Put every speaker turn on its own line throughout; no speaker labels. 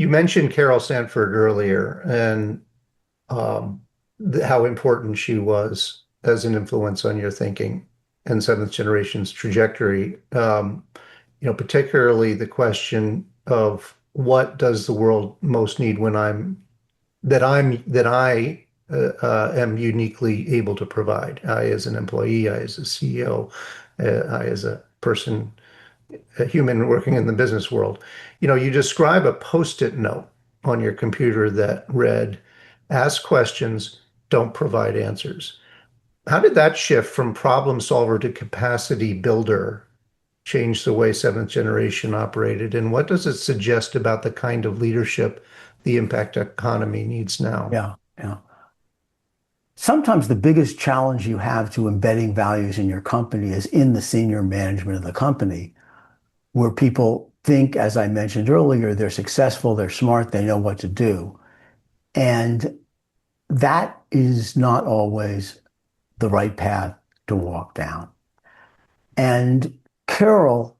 You mentioned Carol Sanford earlier and how important she was as an influence on your thinking and seventh generation's trajectory. Particularly the question of what does the world most need when I am uniquely able to provide. I as an employee, I as a CEO, I as a person, a human working in the business world. You describe a post-it note on your computer that read, ask questions, don't provide answers. How did that shift from problem solver to capacity builder change the way seventh generation operated? And what does it suggest about the kind of leadership the impact economy needs now?
Yeah, yeah. Sometimes the biggest challenge you have to embedding values in your company is in the senior management of the company, where people think, as I mentioned earlier, they're successful, they're smart, they know what to do. And that is not always the right path to walk down. And Carol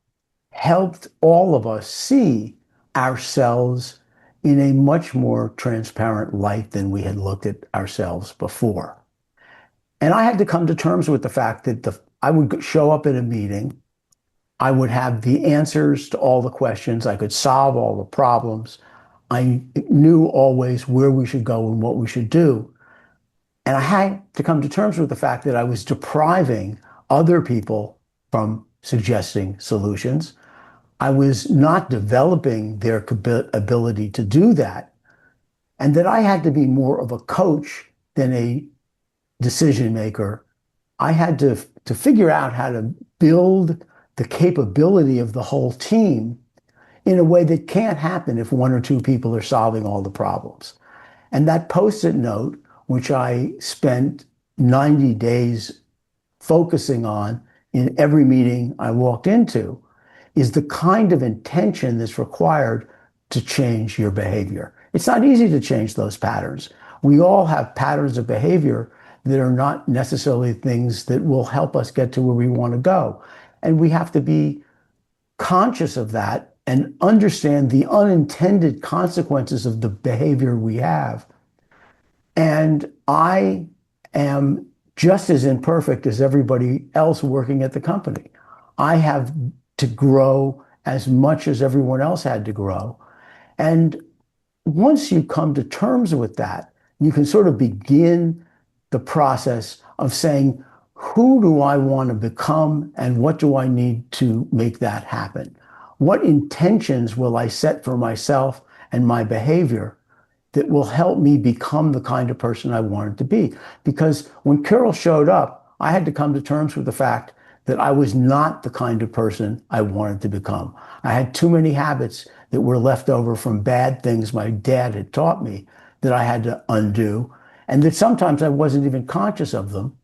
helped all of us see ourselves in a much more transparent light than we had looked at ourselves before. And I had to come to terms with the fact that I would show up at a meeting, I would have the answers to all the questions, I could solve all the problems. I knew always where we should go and what we should do. And I had to come to terms with the fact that I was depriving other people from suggesting solutions. I was not developing their ability to do that, and that I had to be more of a coach than a decision maker. I had to figure out how to build the capability of the whole team in a way that can't happen if one or two people are solving all the problems. And that post-it note, which I spent 90 days focusing on in every meeting I walked into, is the kind of intention that's required to change your behavior. It's not easy to change those patterns. We all have patterns of behavior that are not necessarily things that will help us get to where we want to go. And we have to be conscious of that and understand the unintended consequences of the behavior we have. And I am just as imperfect as everybody else working at the company. I have to grow as much as everyone else had to grow. And once you come to terms with that, you can sort of begin the process of saying, who do I want to become and what do I need to make that happen? What intentions will I set for myself and my behavior that will help me become the kind of person I wanted to be? Because when Carol showed up, I had to come to terms with the fact that I was not the kind of person I wanted to become. I had too many habits that were left over from bad things my dad had taught me that I had to undo, and that sometimes I wasn't even conscious of them.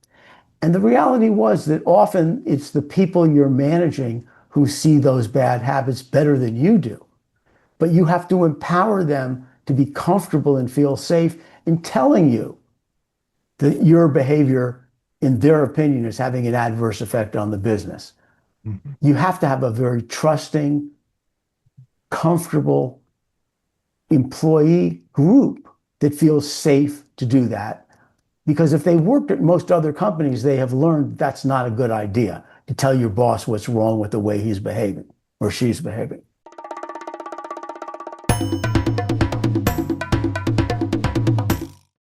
And the reality was that often it's the people you're managing who see those bad habits better than you do. But you have to empower them to be comfortable and feel safe in telling you that your behavior, in their opinion, is having an adverse effect on the business.
Mhm.
You have to have a very trusting, comfortable employee group that feels safe to do that. Because if they worked at most other companies, they have learned that's not a good idea to tell your boss what's wrong with the way he's behaving or she's behaving.